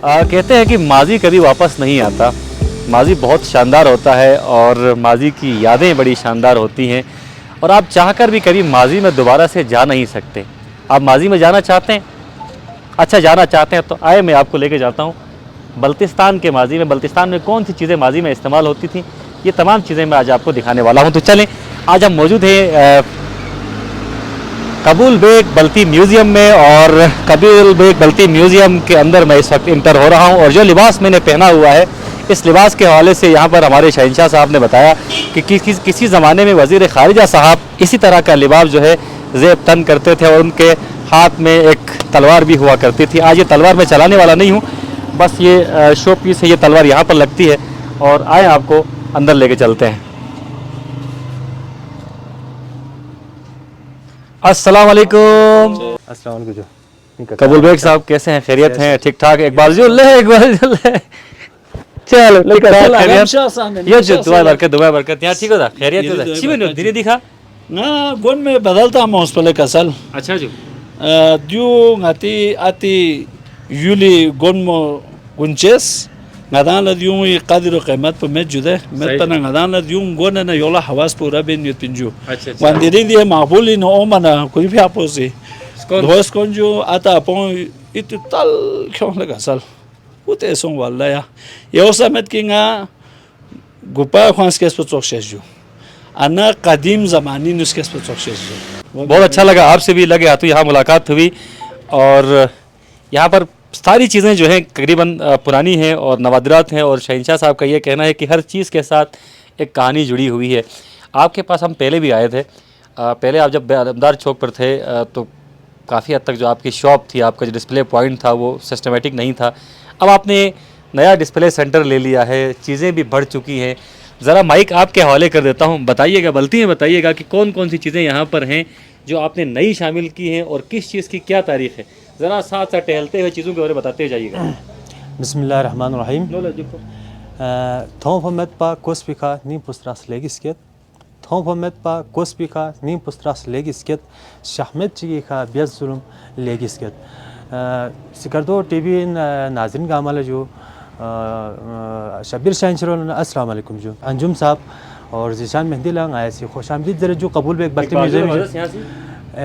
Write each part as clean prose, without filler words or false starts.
कहते हैं कि माजी कभी वापस नहीं आता। माजी बहुत शानदार होता है और माजी की यादें बड़ी शानदार होती हैं और आप चाहकर भी कभी माजी में दोबारा से जा नहीं सकते। आप माजी में जाना चाहते हैं? अच्छा, जाना चाहते हैं तो आए, मैं आपको लेके जाता हूँ बल्तिस्तान के माजी में। बल्तिस्तान में कौन सी चीज़ें माजी में इस्तेमाल होती थी, ये तमाम चीज़ें मैं आज आपको दिखाने वाला हूँ। तो चलें, आज हम मौजूद हैं कबूल बेग बल्ती म्यूज़ियम में और कबूल बेग बल्ती म्यूज़ियम के अंदर मैं इस वक्त इंटर हो रहा हूँ और जो लिबास मैंने पहना हुआ है, इस लिबास के हवाले से यहाँ पर हमारे शहंशाह साहब ने बताया कि किसी ज़माने में वज़ीर ख़ारिजा साहब इसी तरह का लिबास जो है ज़ेब तन करते थे और उनके हाथ में एक तलवार भी हुआ करती थी। आज ये तलवार मैं चलाने वाला नहीं हूँ, बस ये शो पीस है। ये तलवार यहाँ पर लगती है और आए आपको अंदर लेके चलते हैं। अस्सलाम वालेकुम। अस्सलाम वालेकुम। कबूल बेग साहब कैसे हैं? खैरियत हैं? ठीक ठाक? एक बार जो ले चलो ये जो दुआ बरकत यहाँ ठीक होता खैरियत होता अच्छी बनी धीरे दिखा ना गोन में बदलता हम उस पले कसल। अच्छा जो दियो ngati ati yuli gon mo gunches ngadan la diyo ये कादिर कीमत पे मैं जुदे मैं तना ngadan la diyo gon ना योला हवास पूरा बेन युत पिंजू वंदिरी दिए माहौली नो मना कोई भी आपो से दोस्त कौन जो आता अपन इत तल क्यों लगा सल उते सों वाला या ये ओसमत किंगा गुपा खांस के स्पोर्ट्स शेजू अना कदीम ज़मानी नुस्खे स्पोर्ट्स शेजू। बहुत अच्छा लगा, आपसे भी लगे हाथों यहाँ मुलाकात हुई और यहाँ पर सारी चीज़ें जो हैं तकरीबन पुरानी हैं और नवादिरात हैं और शहंशाह साहब का ये कहना है कि हर चीज़ के साथ एक कहानी जुड़ी हुई है। आपके पास हम पहले भी आए थे, पहले आप जब आदमदार चौक पर थे तो काफ़ी हद तक जो आपकी शॉप थी, आपका जो डिस्प्ले पॉइंट था वो सिस्टमेटिक नहीं था। अब आपने नया डिस्प्ले सेंटर ले लिया है, चीज़ें भी बढ़ चुकी हैं। ज़रा माइक आपके हवाले कर देता हूँ, बताइएगा बल्ती हैं बताइएगा कि कौन कौन सी चीज़ें यहाँ पर हैं जो आपने नई शामिल की हैं और किस चीज़ की क्या तारीख़ है। ज़रा साथ साथ टहलते हुए चीज़ों के बारे में बताते जाइएगा। बिस्मिल्लाहिर्रहमानिर्रहीम। थों फमेत पा कोस्पिका नी पुस्त्रास लेगिस्केत थों फमेत पा कोस्पिका नी पुस्त्रास लेगिस्केत शाहमेद चिगी का बेस जुल्म लेगिस्केत सिकरदो टीवी नाज़रीन का अमल जो शब्बीर शाहनशरों अस्सलाम वालेकुम जो अंजुम साहब और ज़ीशान मेहंदी लंग आए सी खुशामदीद ज़रा जो कबूल बेग बल्ती म्यूज़ियम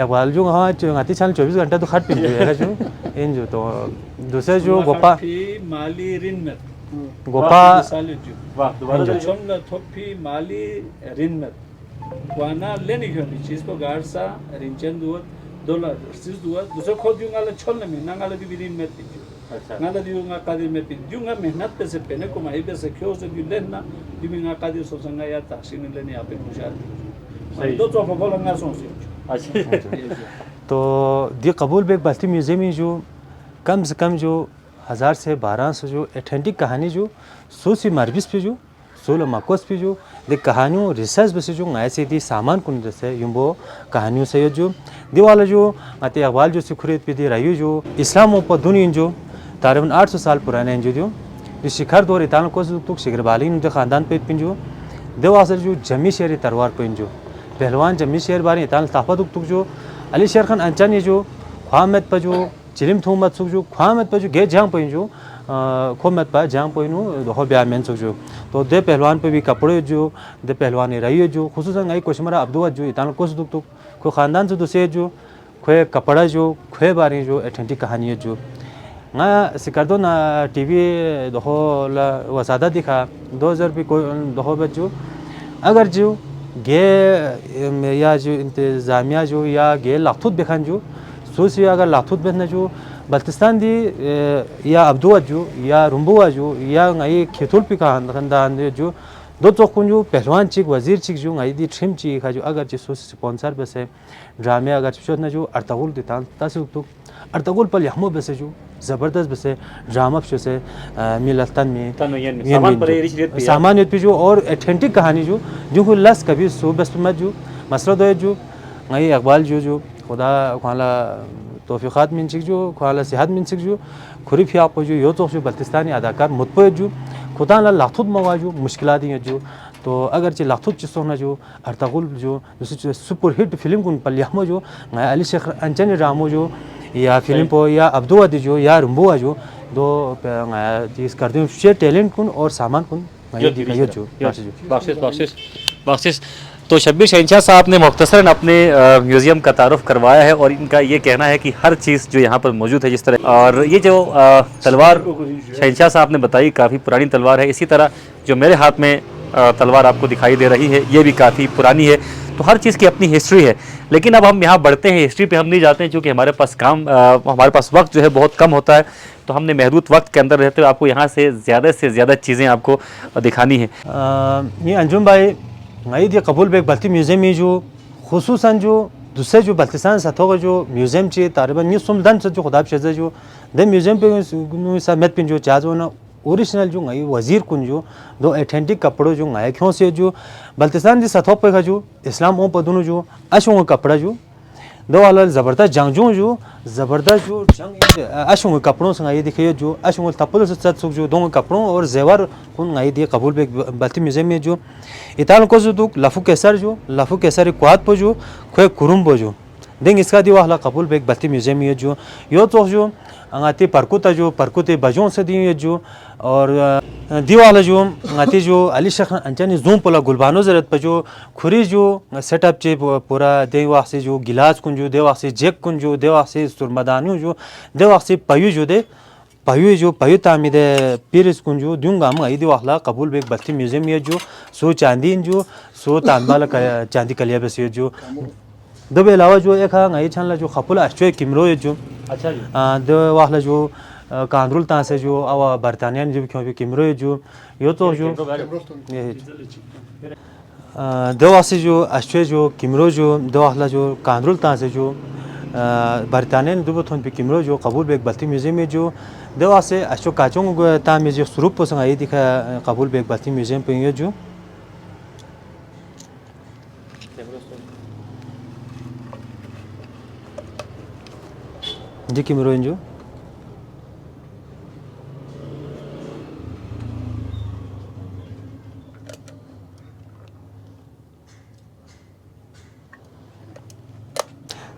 वाल जो हाँ जो आती साल 24 घंटा तो खट पिन जो जो इन जो तो दूसरे जो गोपा माली रिन में गोपा वाह दोबारा जो थोपी माली रिन में वाना लेने क्यों नहीं चीज़ को गार्ड सा रिंचन $2 चीज़ दूसरा खोद दूँगा ले छोड़ने में नांगाले भी रिन में ngala diunga kadir me diunga mehnat pe se pene ko mai be se kyo se dilenna diunga kadir so sanga ya tahsin leni ape mushar दो तो फबल अंगा सोचे। अच्छा तो दी कबूल बेग बल्ती म्यूज़ियम में जो कम से कम जो 1000 से 1200 जो ऑथेंटिक कहानी जो 100 से मार्बिस पे जो 16 माकोस पे जो दे कहानियों रिसर्च बसे जो ऐसे दी सामान कुन जैसे युम्बो कहानियों से जो दीवाला जो आते अखबार जो सिखुरेत पे दे रही जो इस्लाम ऊपर दुनिया जो तकरीबन 800 साल पुराने हैं जो शिखर दौर इतान को तो शिखर बाली ने ख़ानदान पे पिंजो देवासर जो जमी शेर तरवार पिंजो पहलवान जमी शेर बारी इतान ताफत तुक जो अली शेर खान अंचन जो ख्वामत पर जो चिलिम थोमत सुख जो ख्वामत पर जो गे जंग पिंजो खोमत पर जंग पिनो दो ब्याह में सुख जो तो दे पहलवान पे भी कपड़े जो दे पहलवान रही जो खुसूसन आई कोशमरा अब्दुआ जो इतान को तुक को ख़ानदान से दूसरे जो खोए कपड़ा जो खोए बारी जो ऑथेंटिक कहानी जो ना सिकरदो ना टीवी दो ला वसादा दिखा 2000 भी कोई दो बच्चों अगर जो गे या जो इंतज़ामिया जो या गे लाखुत बेखान जो सोची अगर लाखुत बेखना जो बल्तिस्तान दी या अब्दुआ जो या रुम्बुआ जो या नई खेतुल पिका खानदान जो दो तो कुछ जो पहलवान चिक वजीर चिक जो नई दी ट्रिम चिक का जो अगर जो सोच स्पॉन्सर बस है ड्रामे अगर चुना जो अर्तगुल देता तासे तो अर्तगुल पर यहमो बस जो ज़बरदस्त बस ड्रामा से मिलतन में सामान पे जो और ऑथेंटिक कहानी जो को लस कभी सो बस मत जो मसला दो जो नई अकबाल जो खुदा खाला तौफीक़ात मिन सिक जो खाला सेहत मिन सिक जो खुरी फियाप जो यो तो जो बल्तिस्तानी अदाकार मुतपय जो खुदा ला लाखुद मवा जो मुश्किलात जो तो अगर चे लाखुद चिसो ना जो अर्तगुल जो सुपर हिट फिल्म कुन पलियामो जो अली शेख अंचन रामो जो या फिल्म पो या अब्दुआ जो या रुम्बुआ जो दो चीज़ करते हैं शे टैलेंट कुन और सामान कुन ये दिखाइए जो बख्शिश। तो शब्बीर शहनशाह साहब ने मुख्तसरन अपने म्यूज़ियम का तारुफ करवाया है और इनका ये कहना है कि हर चीज़ जो यहाँ पर मौजूद है जिस तरह, और ये जो तलवार शहनशाह साहब ने बताई काफ़ी पुरानी तलवार है। इसी तरह जो मेरे हाथ में तलवार आपको दिखाई दे रही है ये भी काफ़ी पुरानी है। तो हर चीज़ की अपनी हिस्ट्री है। लेकिन अब हम यहाँ बढ़ते हैं, हिस्ट्री पे हम नहीं जाते हैं क्योंकि हमारे पास हमारे पास वक्त जो है बहुत कम होता है। तो हमने महदूद वक्त के अंदर रहते हुए आपको यहाँ से ज़्यादा चीज़ें आपको दिखानी है। ये अंजुम भाई ngaid ये कबूल बेग बल्ती म्यूज़ियम में जो खुसूसन जो दूसरे जो बल्तिस्तान सतहों का जो म्यूज़ियम चे तारिबन ये सुमदन से जो खुदाब शेज़ जो द म्यूज़ियम पे समेत पिन जो चार्ज होना ओरिजिनल जो ngaई वज़ीर कुन जो दो ऑथेंटिक कपड़ों जो ngaई क्यों से जो बल्तिस्तान की सतहों पे का जो इस्लाम ओ पदुनु जो अशों का कपड़ा जो दो वाला ज़बरदस्त जंगजों जो ज़बरदस्त जो जंग अशों के कपड़ों से ngaई दिखे जो अशों तपल से सत सुख जो दोनों कपड़ों और जेवर कुन ngaई दिए कबूल बेग बल्ती म्यूज़ियम में जो इताल को जो दुख लफू केसर क्वाद पो जो खोए कुरुम पो जो देंग इसका दिवा हला कबूल बेग बल्ती म्यूज़ियम में जो यो तो जो अंगाती परकुते बजों से दिए जो और दीवाला जो अंगाती जो अली शेख अंचनी जूम पोला गुलबानो जरत पर जो खुरी जो सेटअप चे पूरा देवा से जो गिलास कुन जो देवा से जेक कुन जो देवा से सुरमदानियों जो देवा से पयु जो दे पयु तामिदे पीरिस कुन जो दूंगा हम आई दिवाला कबूल बेग बल्ती म्यूज़ियम में जो सो चांदीन जो सो तांबाला चांदी कलिया बस जो दबे अलावा जो एक ngaई छानला जो खपुला अश्चोय किमरो जो अच्छा जी। द वाहला जो कांद्रुल ता से जो आवा बर्तानिया जो क्यों भी किमरो जो यो तो जो दो वासे जो अश्चोय जो किमरो जो दो वाहला जो कांद्रुल ता से जो बर्तानिया दुबो थोन पे किमरो जो कबूल बेग बल्ती म्यूज़ियम में जो दो वासे अश्चो काचों ता में जो स्वरूप पोसंग आई दिखा कबूल बेग बल्ती म्यूज़ियम पे ये जो जी किमरो जो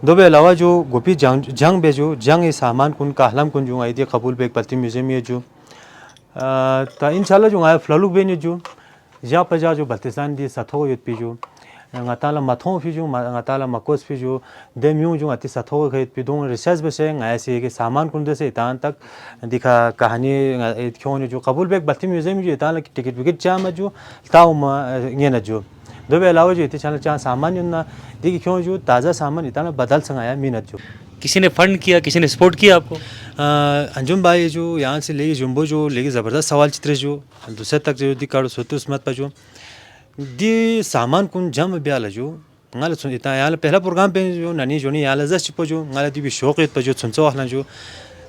दो बे अलावा जो गोपी जंग बे जो जंग ये सामान कुन काहलम कुन जो आई दिए कबूल बेग बल्ती म्यूज़ियम में जो ता इंशाल्लाह जो आया फ्ललुक बे ने जो या पजा जो बल्तिस्तान दी सथो युत पी जो ngataala mathong fi jo ngataala makos fi jo demyu jo ati satho ge pi dong research bese ngaye se ke saman kun de se tan tak दिखा कहानी क्यों जो कबूल बेग बल्ती म्यूज़ियम जो इतना टिकट विकेट चाह जो ताऊ ये न जो दो बे अलावा जो इतने चैनल चाह सामान जो ना देखिए क्यों जो ताज़ा सामान इतना बदल संगाया मीनत जो किसी ने फंड किया, किसी ने सपोर्ट किया आपको? अंजुम भाई जो यहाँ से लेके जुम्बो जो लेके ज़बरदस्त सवाल चित्र जो दूसरे तक जो दिखाड़ो सोते उसमत पर जो दी सामान कुन जम ब्याल जो ngalah sun ita yala pehla program pe jo nani joni yala zas chipo jo ngalah di bi shauqit pa jo sunso ahna jo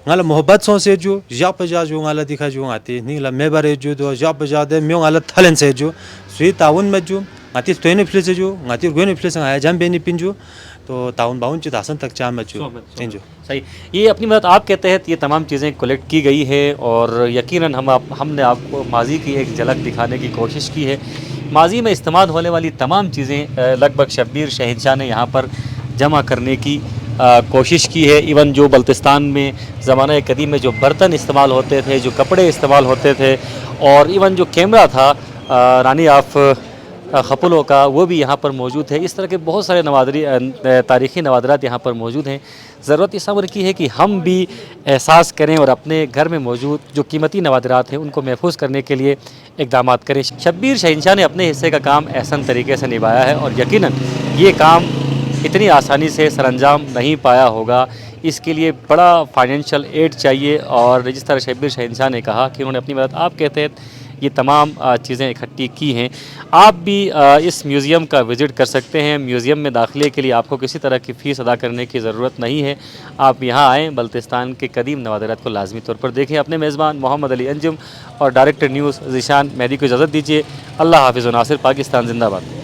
ngalah mohabbat son se jo ja pa ja jo ngalah dikha jo ati ni la me bare jo do ja pa ja de myo ngalah thalen se jo sui tawun me jo ati toine fle se jo ngati goine fle sang aya jam beni pin jo तो ताउन बाउन च दासन तक चाह मचो जो सही। ये अपनी मदद आपके तहत ये तमाम चीज़ें कलेक्ट की गई है और यकीनन हमने आपको माजी की एक झलक दिखाने की कोशिश की है। माजी में इस्तेमाल होने वाली तमाम चीज़ें लगभग शब्बीर शहनशाह ने यहाँ पर जमा करने की कोशिश की है। इवन जो बल्तिस्तान में ज़माना कदीम में जो बर्तन इस्तेमाल होते थे, जो कपड़े इस्तेमाल होते थे और इवन जो कैमरा था रानी ऑफ खपुलों का वो भी यहाँ पर मौजूद है। इस तरह के बहुत सारे तारीख़ी नवादरात यहाँ पर मौजूद हैं। ज़रूरत इस अमर की है कि हम भी एहसास करें और अपने घर में मौजूद जो कीमती नवादरात हैं उनको महफूज करने के लिए इक़दाम करें। शब्बीर शहनशाह ने अपने हिस्से का काम एहसन तरीके से निभाया है और यकीनन ये काम इतनी आसानी से सरअंजाम नहीं पाया होगा। इसके लिए बड़ा फाइनेंशियल एड चाहिए और जिस तरह शब्बीर शहनशाह ने कहा कि उन्होंने अपनी मदद आपके तहत ये तमाम चीज़ें इकट्ठी की हैं। आप भी इस म्यूज़ियम का विज़िट कर सकते हैं। म्यूज़ियम में दाखिले के लिए आपको किसी तरह की फ़ीस अदा करने की ज़रूरत नहीं है। आप यहाँ आएँ, बल्तिस्तान के कदीम नवादरात को लाजमी तौर पर देखें। अपने मेज़बान मोहम्मद अली अंजुम और डायरेक्टर न्यूज़ ज़ीशान मेहदी को इजाज़त दीजिए। अल्लाह हाफ़िज़ व नासिर। पाकिस्तान ज़िंदाबाद।